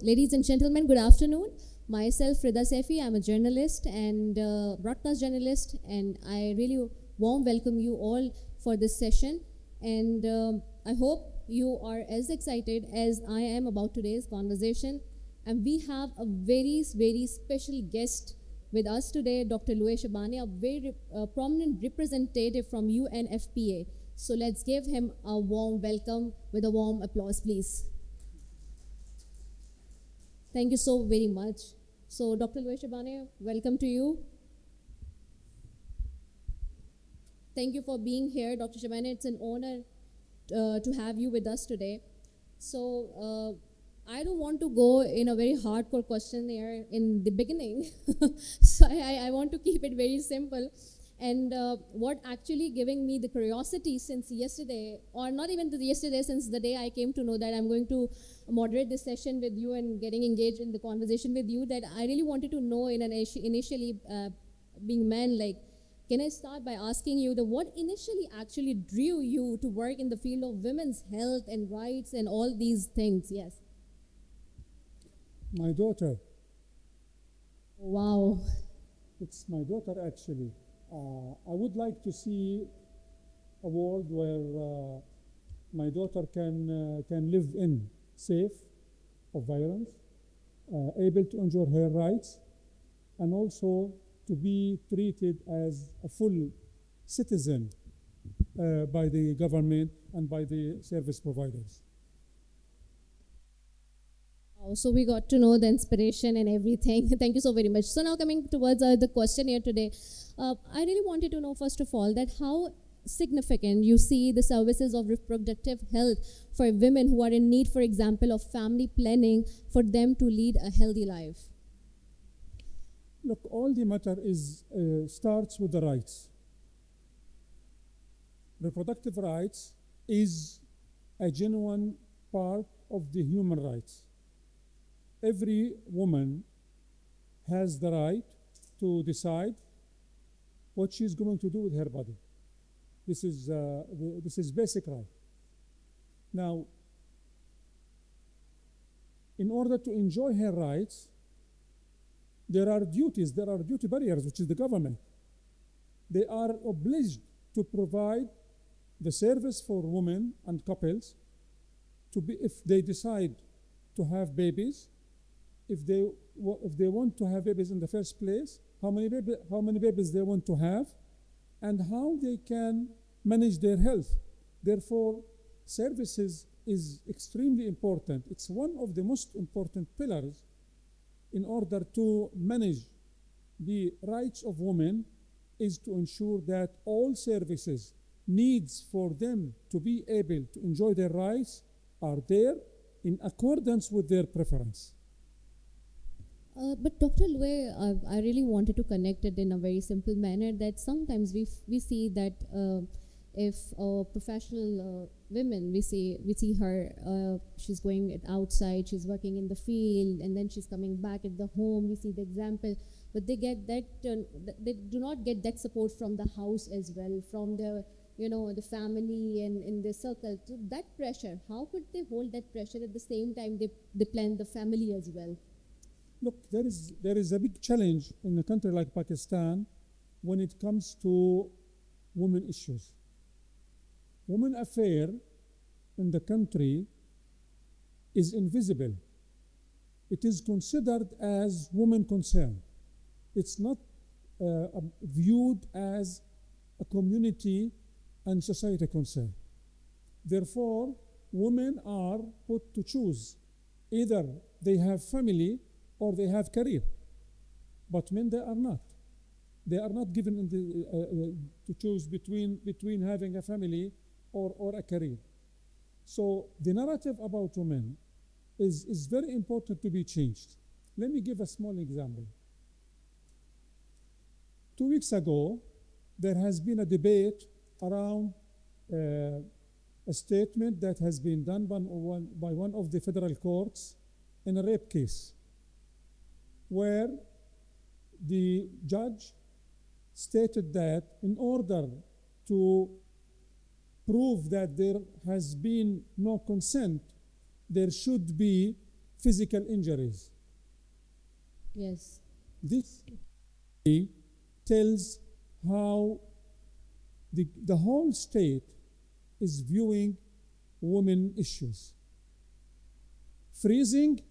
Ladies and gentlemen, good afternoon. Myself, Rida Saifee, I'm a journalist and broadcast journalist, and I really warm welcome you all for this session. And I hope you are as excited as I am about today's conversation. And we have a very special guest with us today, Dr. Luay Shabaneh, a very prominent representative from UNFPA. So let's give him a warm welcome with a warm applause, please. Thank you so very much. So, Dr. Luay Shabaneh, welcome to you. Thank you for being here, Dr. Shabaneh. It's an honor to have you with us today. So, I don't want to go in a very hardcore question here in the beginning. So, I want to keep it very simple. And what actually giving me the curiosity since yesterday, or not even yesterday, since the day I came to know that I'm going to moderate this session with you and getting engaged in the conversation with you, that I really wanted to know initially being man, like, can I start by asking you what initially actually drew you to work in the field of women's health and rights and all these things? Yes. My daughter. Wow. It's my daughter, actually. I would like to see a world where my daughter can live in safe of violence, able to enjoy her rights, and also to be treated as a full citizen by the government and by the service providers. So we got to know the inspiration and everything. Thank you so very much. So now coming towards the question here today, I really wanted to know first of all that how significant you see the services of reproductive health for women who are in need, for example, of family planning for them to lead a healthy life. Look, all the matter is starts with the rights. Reproductive rights is a genuine part of the human rights. Every woman has the right to decide what she's going to do with her body. This is basic right. Now, in order to enjoy her rights, there are duty barriers, which is the government. They are obliged to provide the service for women and couples if they decide to have babies, if they want to have babies in the first place, how many babies they want to have, and how they can manage their health. Therefore, services is extremely important. It's one of the most important pillars in order to manage the rights of women, is to ensure that all services needs for them to be able to enjoy their rights are there in accordance with their preference. But Dr. Luay, I really wanted to connect it in a very simple manner that sometimes we see that if professional women, we see her, she's going outside, she's working in the field, and then she's coming back at the home, we see the example, but they get that, they do not get that support from the house as well, from the the family and in the circle. So that pressure, how could they hold that pressure at the same time they plan the family as well? Look, there is a big challenge in a country like Pakistan when it comes to women issues. Women affair in the country is invisible. It is considered as women concern. It's not viewed as a community and society concern. Therefore, women are put to choose. Either they have family or they have career. But men, they are not. They are not given to choose between having a family or a career. So the narrative about women is very important to be changed. Let me give a small example. 2 weeks ago, there has been a debate around a statement that has been done by one of the federal courts in a rape case, where the judge stated that in order to prove that there has been no consent, there should be physical injuries. Yes. This tells how the whole state is viewing women issues. Freezing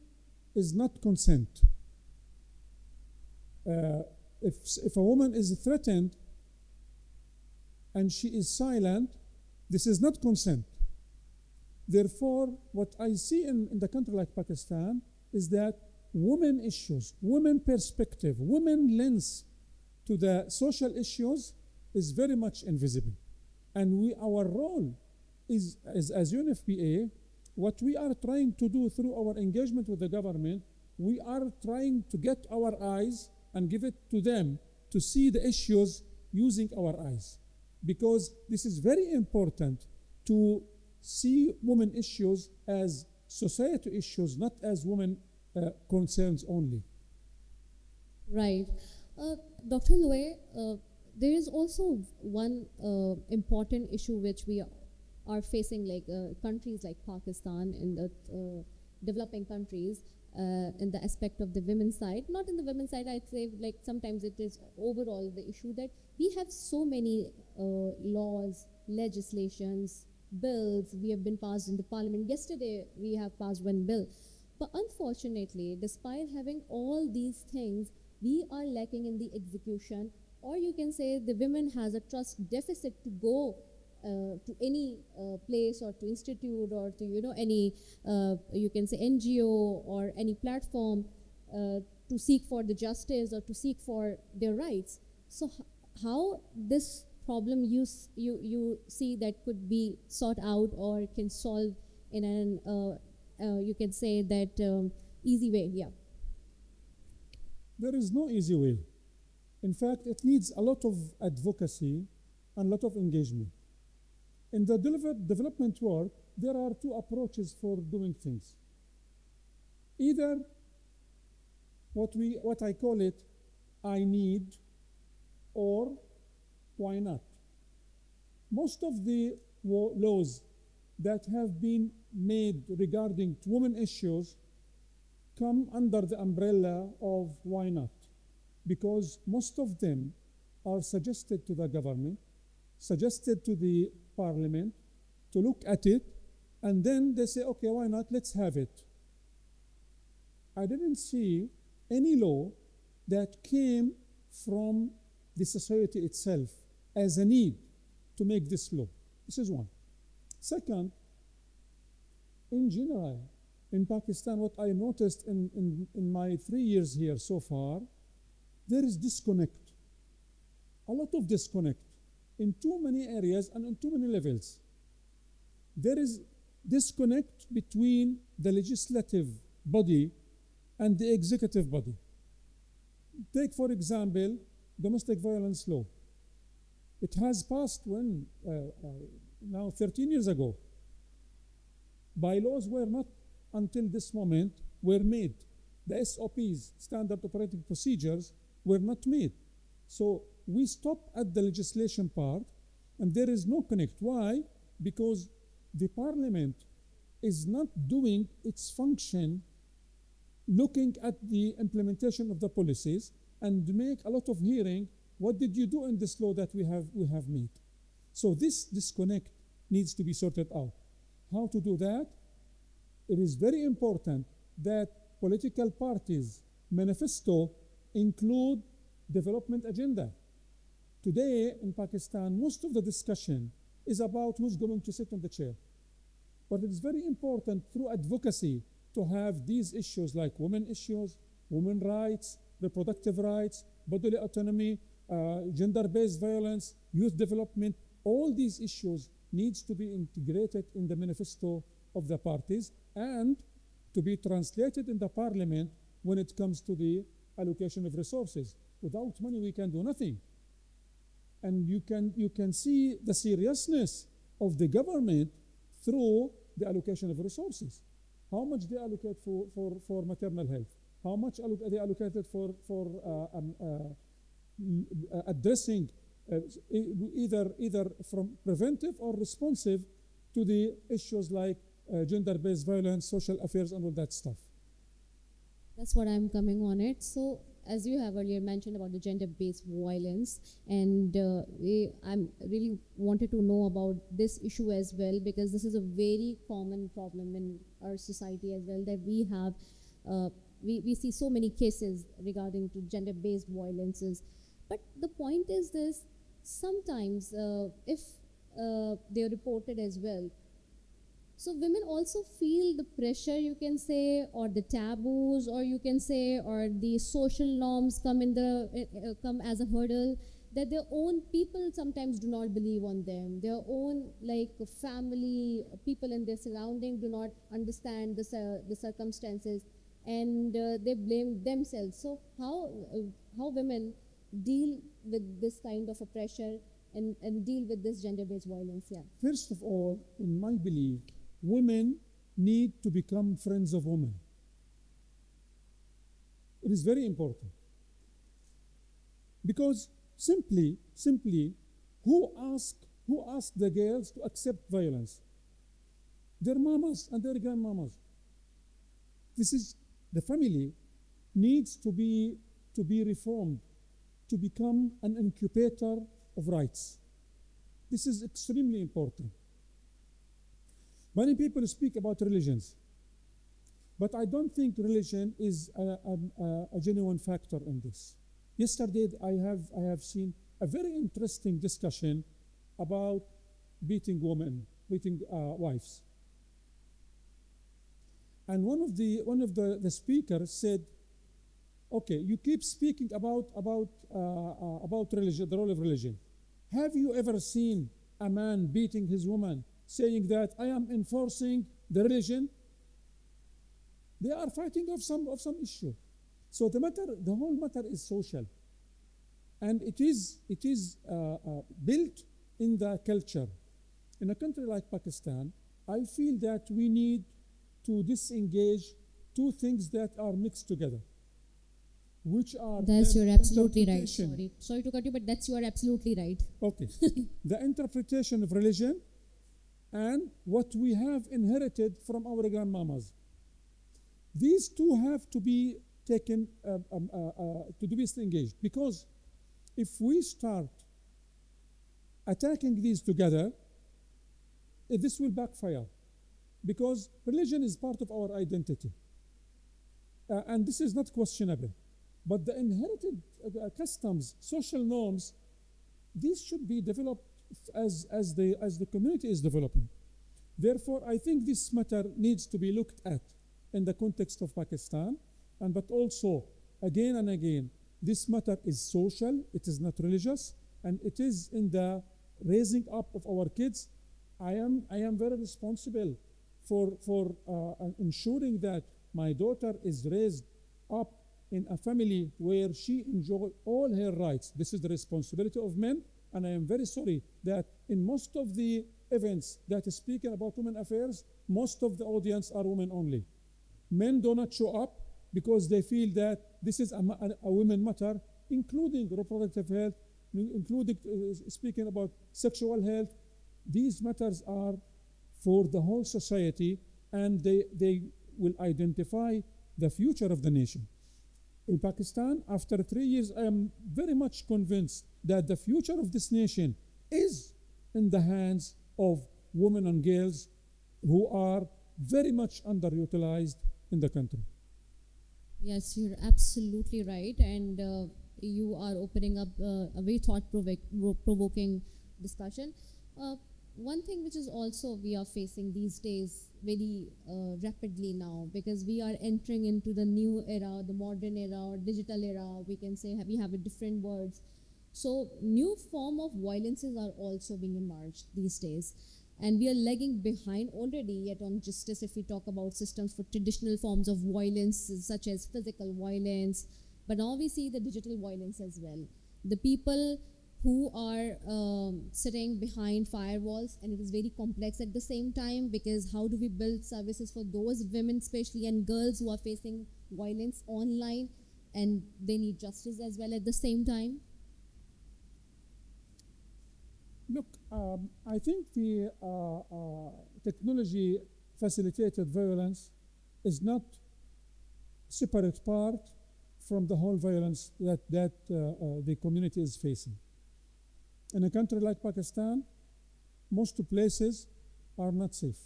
is not consent. If a woman is threatened and she is silent, this is not consent. Therefore, what I see in the country like Pakistan is that women issues, women perspective, women lens to the social issues is very much invisible. And our role is as UNFPA, what we are trying to do through our engagement with the government, we are trying to get our eyes and give it to them to see the issues using our eyes. Because this is very important to see women issues as society issues, not as women concerns only. Right. Dr. Luay, there is also one important issue which we are facing, like countries like Pakistan in the developing countries, in the aspect of the women's side. Not in the women's side, I'd say, like sometimes it is overall the issue that we have so many laws, legislations, bills we have been passed in the parliament. Yesterday we have passed one bill, but unfortunately, despite having all these things, we are lacking in the execution, or you can say the women has a trust deficit to go to any place or to institute or to any you can say NGO or any platform to seek for the justice or to seek for their rights. So how this problem you see that could be sought out or can solve in an you can say that easy way? Yeah. There is no easy way. In fact, it needs a lot of advocacy and a lot of engagement. In the development work, there are two approaches for doing things. Either what I call it, I need, or why not. Most of the laws that have been made regarding women issues come under the umbrella of why not, because most of them are suggested to the government, suggested to the parliament to look at it, and then they say, okay, why not, let's have it. I didn't see any law that came from the society itself as a need to make this law. This is one. Second, in general, in Pakistan, what I noticed in my 3 years here so far, there is disconnect, a lot of disconnect in too many areas and on too many levels. There is disconnect between the legislative body and the executive body. Take, for example, domestic violence law. It has passed when? Now 13 years ago. Bylaws were not until this moment were made. The SOPs, standard operating procedures, were not made. So we stop at the legislation part and there is no connect. Why? Because the parliament is not doing its function looking at the implementation of the policies and make a lot of hearing. What did you do in this law that we have made? So this disconnect needs to be sorted out. How to do that? It is very important that political parties' manifesto include development agenda. Today in Pakistan, most of the discussion is about who's going to sit on the chair. But it is very important through advocacy to have these issues like women issues, women rights, reproductive rights, bodily autonomy, gender-based violence, youth development. All these issues needs to be integrated in the manifesto of the parties and to be translated in the parliament when it comes to the allocation of resources. Without money, we can do nothing. And you can see the seriousness of the government through the allocation of resources. How much they allocate for maternal health? How much they allocated for addressing either from preventive or responsive to the issues like gender-based violence, social affairs, and all that stuff. That's what I'm coming on it. So, as you have earlier mentioned about the gender-based violence, and I'm really wanted to know about this issue as well because this is a very common problem in our society as well that we have. We see so many cases regarding to gender-based violences, but the point is this: sometimes if they're reported as well, so women also feel the pressure, you can say, or the taboos, or you can say, or the social norms come in the come as a hurdle that their own people sometimes do not believe on them. Their own like family, people in their surrounding do not understand the circumstances, and they blame themselves. So how women deal with this kind of a pressure and deal with this gender-based violence? Yeah. First of all, in my belief, women need to become friends of women. It is very important because simply, who asked the girls to accept violence? Their mamas and their grandmamas. This is the family needs to be reformed to become an incubator of rights. This is extremely important. Many people speak about religions, but I don't think religion is a genuine factor in this. Yesterday, I have seen a very interesting discussion about beating women, beating wives, and one of the speakers said, "Okay, you keep speaking about religion, the role of religion. Have you ever seen a man beating his woman, saying that I am enforcing the religion?" They are fighting of some issue. So the whole matter is social, and it is built in the culture. In a country like Pakistan, I feel that we need to disengage two things that are mixed together, which are That's the you're absolutely right. interpretation. Sorry to cut you, but that's you're absolutely right. Okay, the interpretation of religion and what we have inherited from our grandmamas. These two have to be taken to be disengaged because if we start attacking these together, this will backfire because religion is part of our identity, and this is not questionable. But the inherited customs, social norms, these should be developed as the community is developing. Therefore, I think this matter needs to be looked at in the context of Pakistan, and but also again and again, this matter is social. It is not religious, and it is in the raising up of our kids. I am very responsible for ensuring that my daughter is raised up in a family where she enjoy all her rights. This is the responsibility of men, and I am very sorry that in most of the events that is speaking about women affairs, most of the audience are women only. Men do not show up because they feel that this is a women matter, including reproductive health, including speaking about sexual health. These matters are for the whole society, and they will identify the future of the nation. In Pakistan, after 3 years, I am very much convinced that the future of this nation is in the hands of women and girls who are very much underutilized in the country. Yes, you're absolutely right, and you are opening up a very thought-provoking discussion. Uh, One thing which is also we are facing these days very rapidly now because we are entering into the new era, the modern era or digital era. We can say we have a different words. So new form of violences are also being emerged these days, and we are lagging behind already yet on justice if we talk about systems for traditional forms of violence such as physical violence, but now we see the digital violence as well. The people who are sitting behind firewalls, and it is very complex at the same time because how do we build services for those women especially and girls who are facing violence online and they need justice as well at the same time? Look, I think the technology facilitated violence is not separate part from the whole violence that the community is facing. In a country like Pakistan, most places are not safe.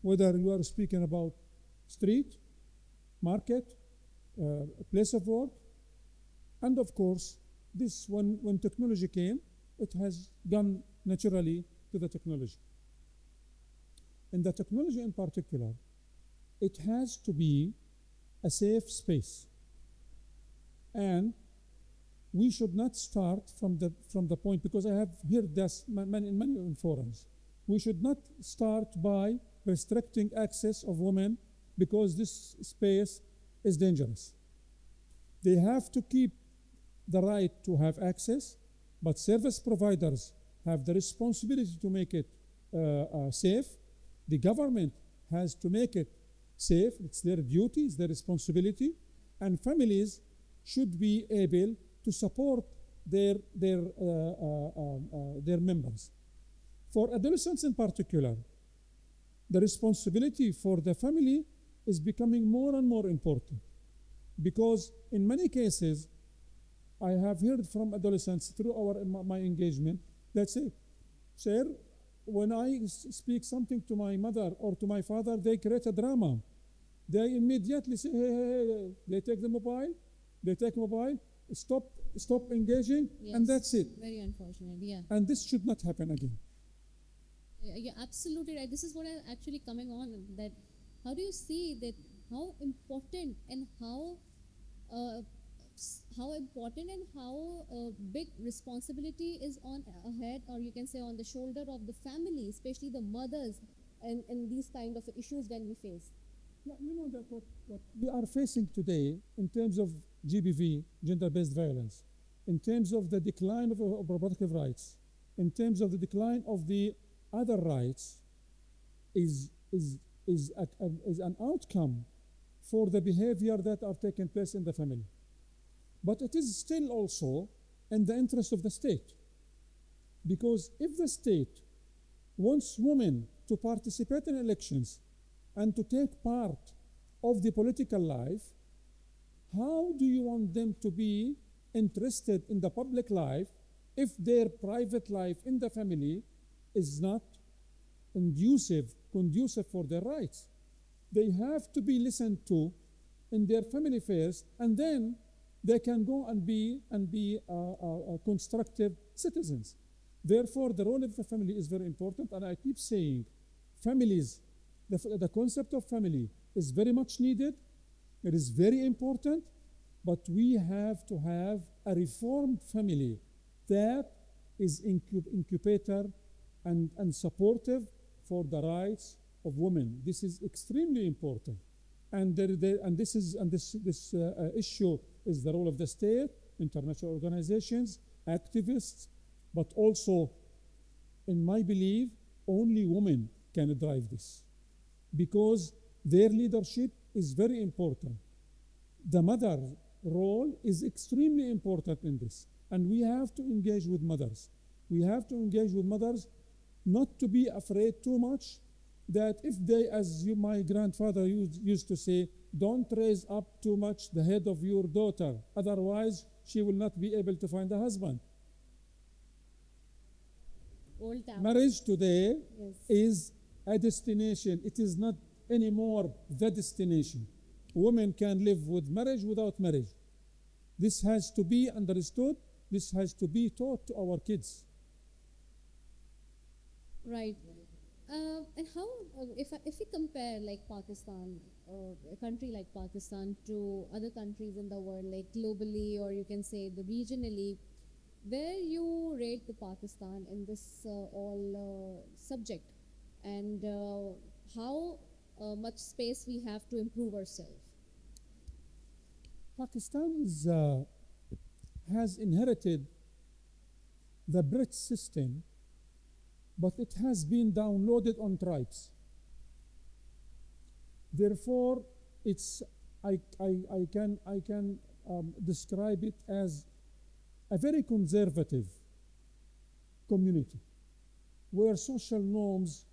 Whether you are speaking about street, market, place of work, and of course, this when technology came, it has gone naturally to the technology. In the technology in particular, it has to be a safe space. And we should not start from the point, because I have heard this in many forums. We should not start by restricting access of women because this space is dangerous. They have to keep the right to have access, but service providers have the responsibility to make it safe. The government has to make it safe. It's their duty, it's their responsibility, and families should be able to support their members. For adolescents in particular, the responsibility for the family is becoming more and more important, because in many cases, I have heard from adolescents through my engagement that say, sir, when I speak something to my mother or to my father, they create a drama. They immediately say, hey, they take the mobile, stop engaging, Yes, and that's it. very unfortunate, yeah. And this should not happen again. You're absolutely right. This is what I'm actually coming on, that how do you see that how important and how big responsibility is on ahead, or you can say on the shoulder of the family, especially the mothers, and these kind of issues when we face. You know that what we are facing today in terms of GBV, gender-based violence, in terms of the decline of reproductive rights, in terms of the decline of the other rights, is an outcome for the behavior that are taking place in the family. But it is still also in the interest of the state. Because if the state wants women to participate in elections and to take part of the political life, how do you want them to be interested in the public life if their private life in the family is not conducive for their rights? They have to be listened to in their family first, and then they can go and be constructive citizens. Therefore, the role of the family is very important, and I keep saying, families, the concept of family is very much needed. It is very important, but we have to have a reformed family that is incubator and supportive for the rights of women. This is extremely important, and this issue is the role of the state, international organizations, activists, but also, in my belief, only women can drive this, because their leadership is very important. The mother role is extremely important in this, and we have to engage with mothers. We have to engage with mothers, not to be afraid too much, that if they, as my grandfather used to say, don't raise up too much the head of your daughter, otherwise she will not be able to find a husband. Old town. Marriage today Yes. is a destination. It is not anymore the destination. Women can live with marriage without marriage. This has to be understood. This has to be taught to our kids. Right. And how, if we compare like Pakistan, a country like Pakistan, to other countries in the world, like globally, or you can say the regionally, where you rate the Pakistan in this all subject, and how much space we have to improve ourselves? Pakistan has inherited the British system, but it has been downloaded on tribes. Therefore, I can describe it as a very conservative community, where social norms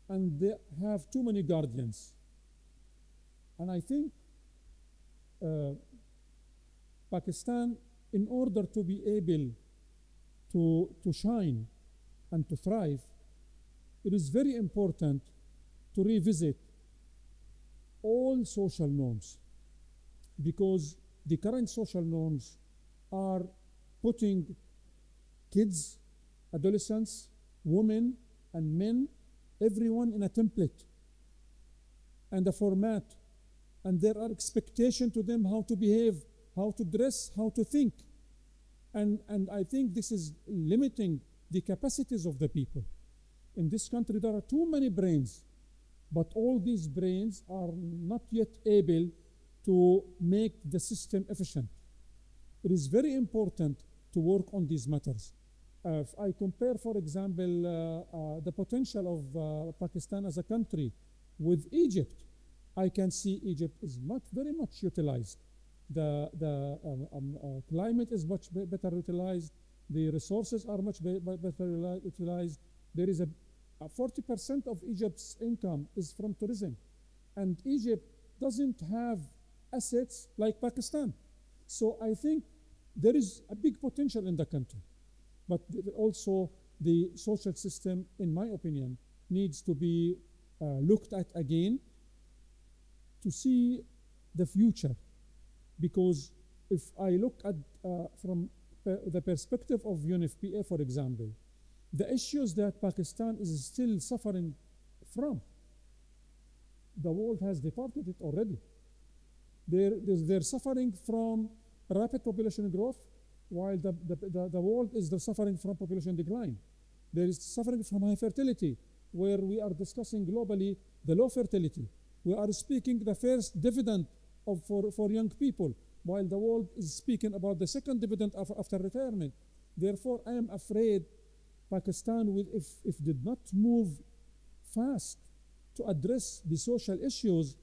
and they have too many guardians. And I think uh, Pakistan, in order to be able to shine and to thrive, it is very important to revisit all social norms, because the current social norms are putting kids, adolescents, women, and men, everyone in a template and a format, and there are expectations to them how to behave, how to dress, how to think. And I think this is limiting the capacities of the people. In this country, there are too many brains, but all these brains are not yet able to make the system efficient. It is very important to work on these matters. If I compare, for example, the potential of Pakistan as a country with Egypt, I can see Egypt is very much utilized. The climate is much better utilized. The resources are much better utilized. There is a 40% of Egypt's income is from tourism, and Egypt doesn't have assets like Pakistan. So I think there is a big potential in the country, but also the social system, in my opinion, needs to be looked at again to see the future. Because if I look at from the perspective of UNFPA, for example, the issues that Pakistan is still suffering from, the world has departed it already. They're suffering from rapid population growth, while the world is suffering from population decline. There is suffering from high fertility, where we are discussing globally the low fertility. We are speaking the first dividend for young people, while the world is speaking about the second dividend after retirement. Therefore, I am afraid Pakistan will, if did not move fast to address the social issues,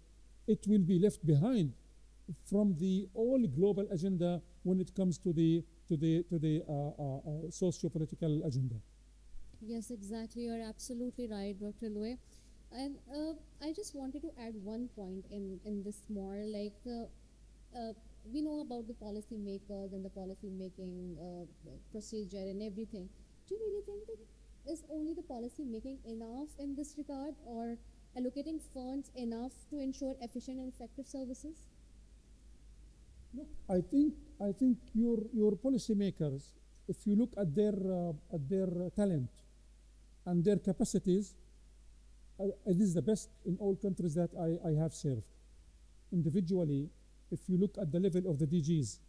it will be left behind from the all global agenda when it comes to the socio-political agenda. Yes, exactly. You're absolutely right, Dr. Luay. And I just wanted to add one point in this more, like we know about the policy makers and the policy making procedure and everything. Do you really think that is only the policy making enough in this regard, or allocating funds enough to ensure efficient and effective services? Look, I think your policymakers, if you look at their talent and their capacities, it is the best in all countries that I have served. Individually, if you look at the level of the DGs,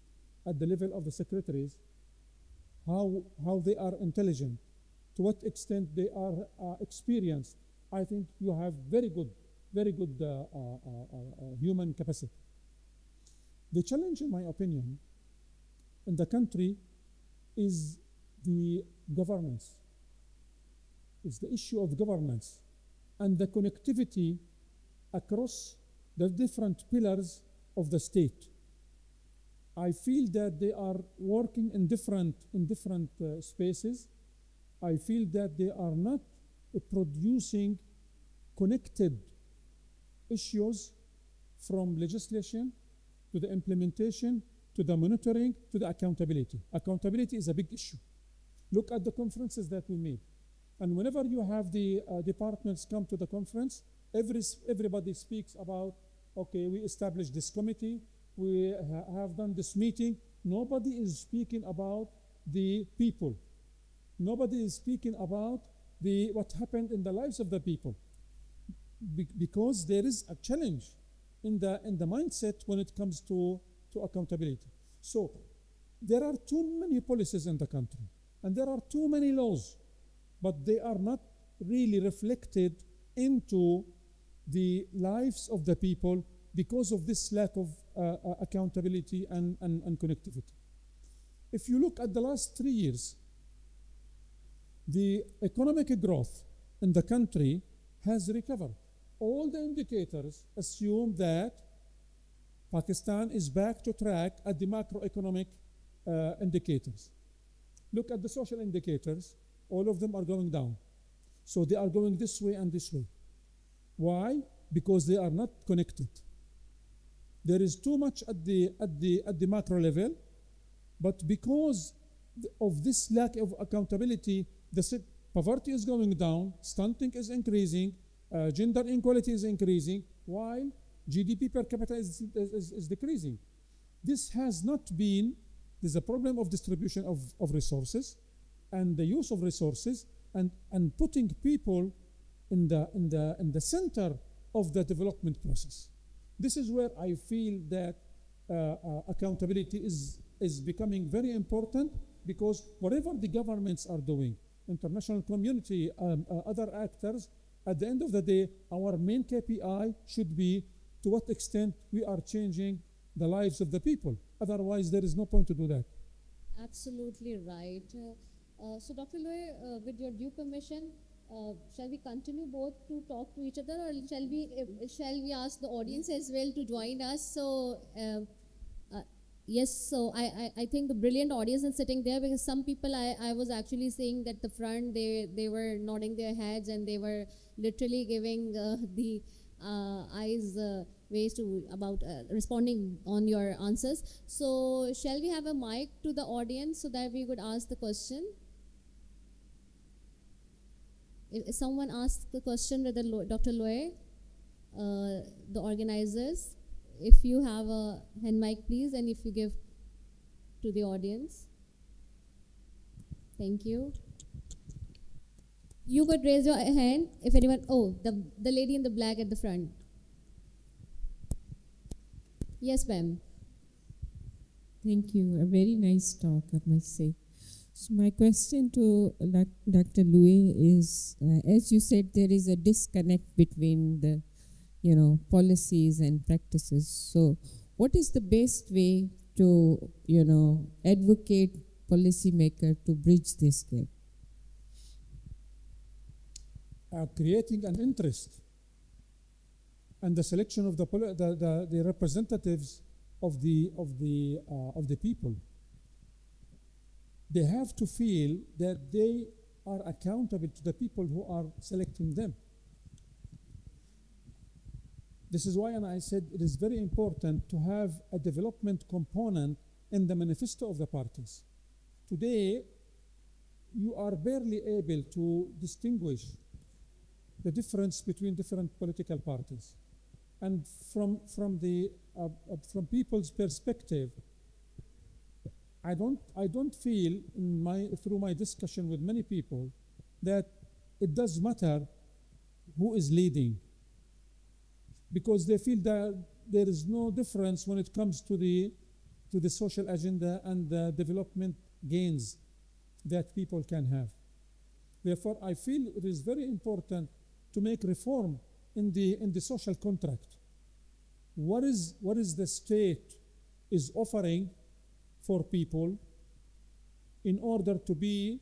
at the level of the secretaries, how they are intelligent, to what extent they are experienced, I think you have very good human capacity. The challenge, in my opinion, in the country is the governance. It's the issue of governance and the connectivity across the different pillars of the state. I feel that they are working in different spaces. I feel that they are not producing connected issues from legislation to the implementation, to the monitoring, to the accountability. Accountability is a big issue. Look at the conferences that we made. And whenever you have the departments come to the conference, everybody speaks about, okay, we established this committee, we have done this meeting. Nobody is speaking about the people. Nobody is speaking about what happened in the lives of the people. Because there is a challenge in the mindset when it comes to accountability. So there are too many policies in the country, and there are too many laws, but they are not really reflected into the lives of the people because of this lack of accountability and connectivity. If you look at the last 3 years, the economic growth in the country has recovered. All the indicators assume that Pakistan is back to track at the macroeconomic indicators. Look at the social indicators, all of them are going down. So they are going this way and this way. Why? Because they are not connected. There is too much at the macro level, but because of this lack of accountability, poverty is going down, stunting is increasing, gender inequality is increasing, while GDP per capita is decreasing. This has not been, there's a problem of distribution of resources and the use of resources, and putting people in the center of the development process. This is where I feel that accountability is becoming very important, because whatever the governments are doing, international community, other actors, at the end of the day, our main KPI should be to what extent we are changing the lives of the people. Otherwise, there is no point to do that. Absolutely right. So, Dr. Luay, with your due permission, shall we continue both to talk to each other, or shall we ask the audience as well to join us? So, yes. So I think the brilliant audience is sitting there, because some people I was actually seeing that the front, they were nodding their heads, and they were literally giving the eyes ways to about responding on your answers. So shall we have a mic to the audience so that we could ask the question? If someone asks the question with Dr. Luay, the organizers, if you have a hand mic, please, and if you give to the audience. Thank you. You could raise your hand if anyone. Oh, the lady in the black at the front. Yes, ma'am. Thank you. A very nice talk, I must say. So my question to Dr. Luay is, as you said, there is a disconnect between the, policies and practices. So what is the best way to, advocate policymaker to bridge this gap? Creating an interest and the selection of the representatives of the people. They have to feel that they are accountable to the people who are selecting them. This is why, and I said it is very important to have a development component in the manifesto of the parties. Today, you are barely able to distinguish the difference between different political parties. And from people's perspective, I don't feel through my discussion with many people that it does matter who is leading, because they feel that there is no difference when it comes to the social agenda and the development gains that people can have. Therefore, I feel it is very important to make reform in the social contract. What is the state is offering for people in order to be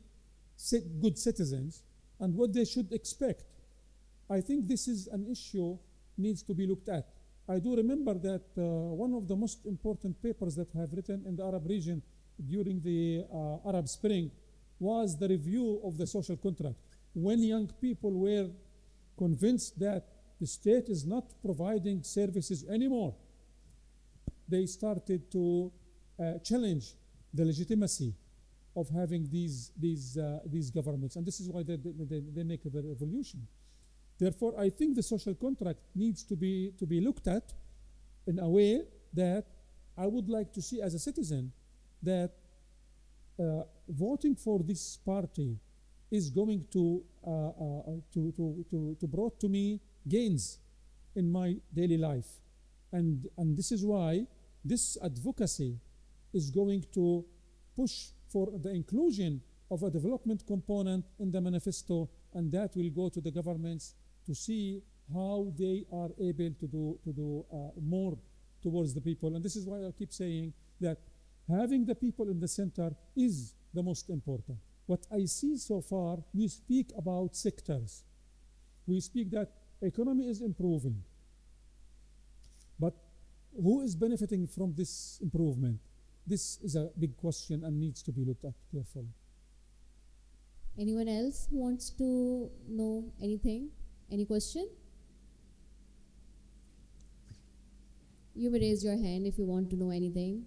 good citizens, and what they should expect? I think this is an issue needs to be looked at. I do remember that one of the most important papers that I have written in the Arab region during the Arab Spring was the review of the social contract. When young people were convinced that the state is not providing services anymore, they started to challenge the legitimacy of having these governments, and this is why they make the revolution. Therefore, I think the social contract needs to be looked at in a way that I would like to see as a citizen that voting for this party is going to brought to me gains in my daily life, and this is why this advocacy is going to push for the inclusion of a development component in the manifesto, and that will go to the governments to see how they are able to do more towards the people. And this is why I keep saying that having the people in the center is the most important. What I see so far, we speak about sectors. We speak that economy is improving. But who is benefiting from this improvement? This is a big question and needs to be looked at carefully. Anyone else who wants to know anything? Any question? You may raise your hand if you want to know anything.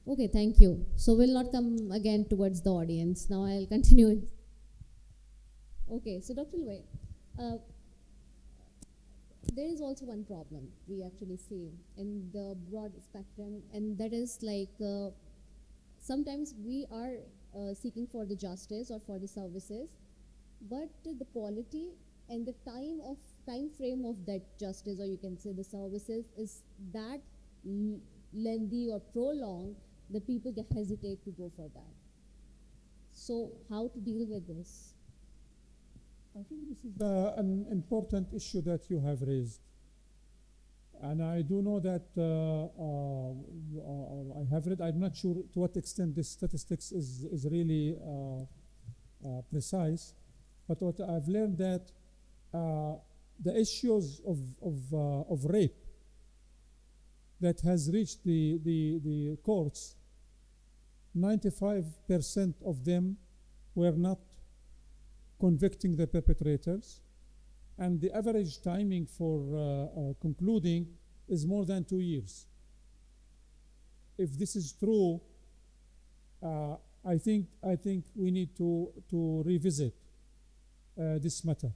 Okay, thank you. So we'll not come again towards the audience. Now I'll continue. Okay, so Dr. Luay, uh, there is also one problem we actually see in the broad spectrum, and that is like sometimes we are seeking for the justice or for the services, but the quality and the time frame of that justice, or you can say the services, is that lengthy or prolonged that people hesitate to go for that. So how to deal with this? I think this is an important issue that you have raised. And I do know that I have read, I'm not sure to what extent this statistics is really precise, but what I've learned that the issues of rape that has reached the courts, 95% of them were not convicting the perpetrators, and the average timing for concluding is more than 2 years. If this is true, I think we need to revisit this matter.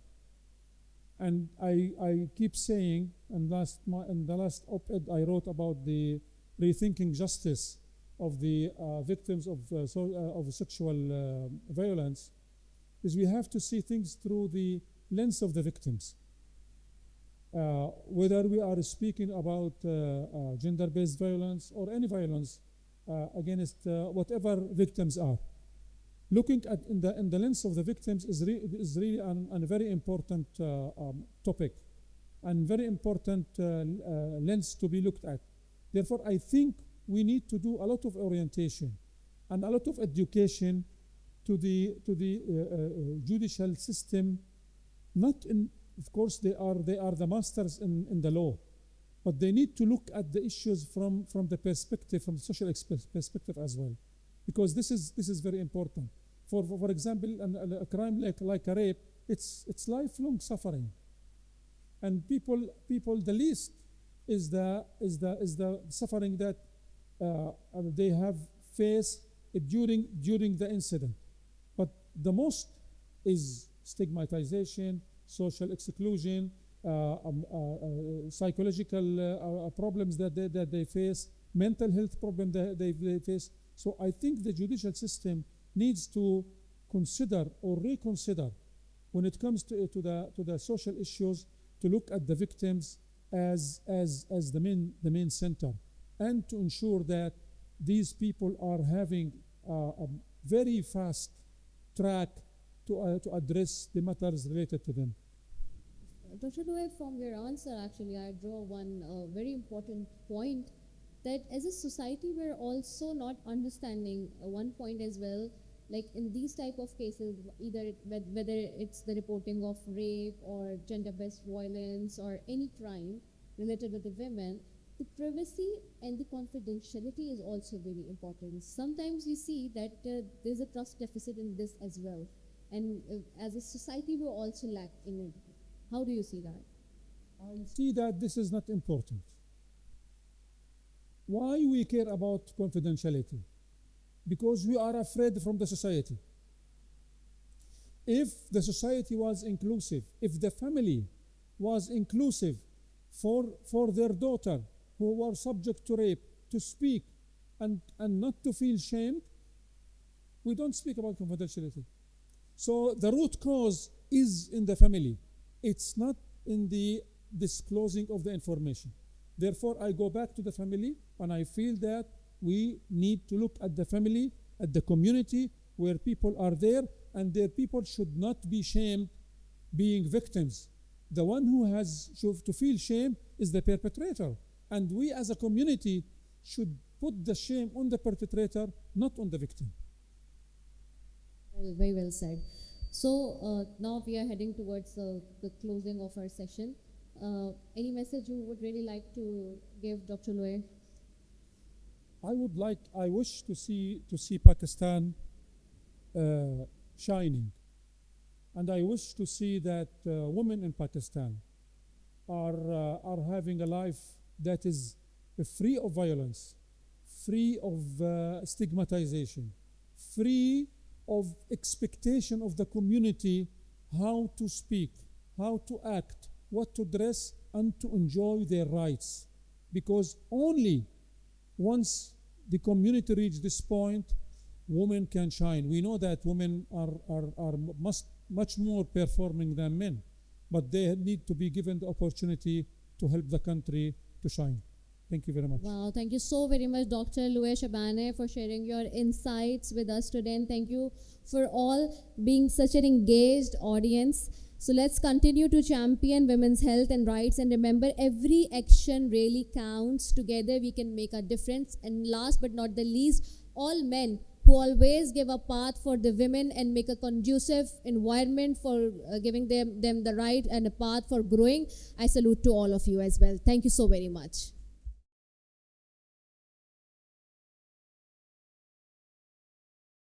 And I keep saying, and in the last op-ed I wrote about the rethinking justice of the victims of sexual violence, is we have to see things through the lens of the victims. Whether we are speaking about gender-based violence or any violence against whatever victims are, looking at in the lens of the victims is really a very important topic and very important lens to be looked at. Therefore, I think we need to do a lot of orientation and a lot of education to the judicial system. Not in, of course, they are the masters in the law, but they need to look at the issues from the perspective, from the social perspective as well, because this is very important. For example, a crime like a rape, it's lifelong suffering, and people the least is the suffering that they have faced during the incident, but the most is stigmatization, social exclusion, psychological problems that they face, mental health problems that they face. So I think the judicial system needs to consider or reconsider when it comes to the social issues, to look at the victims as the main center, and to ensure that these people are having a very fast track to address the matters related to them. Dr. Luay, from your answer, actually, I draw one very important point, that as a society, we're also not understanding one point as well. Like in these type of cases, whether it's the reporting of rape or gender-based violence or any crime related with the women, the privacy and the confidentiality is also very important. Sometimes we see that there's a trust deficit in this as well, and as a society, we also lack in it. How do you see that? I see that this is not important. Why we care about confidentiality? Because we are afraid from the society. If the society was inclusive, if the family was inclusive for their daughter who were subject to rape to speak and not to feel shamed, we don't speak about confidentiality. So the root cause is in the family. It's not in the disclosing of the information. Therefore, I go back to the family, and I feel that we need to look at the family, at the community where people are there, and their people should not be shamed being victims. The one who has to feel shame is the perpetrator. And we as a community should put the shame on the perpetrator, not on the victim. Well, very well said. So now we are heading towards the closing of our session. Any message you would really like to give, Dr. Luay? I wish to see Pakistan shining, and I wish to see that women in Pakistan are having a life that is free of violence, free of stigmatization, free of expectation of the community how to speak, how to act, what to dress, and to enjoy their rights. Because only once the community reach this point, women can shine. We know that women are much more performing than men, but they need to be given the opportunity to help the country to shine. Thank you very much. Wow, thank you so very much, Dr. Luay Shabaneh, for sharing your insights with us today. And thank you for all being such an engaged audience. So let's continue to champion women's health and rights. And remember, every action really counts. Together, we can make a difference. And last but not the least, all men who always give a path for the women and make a conducive environment for giving them the right and a path for growing. I salute to all of you as well. Thank you so very much.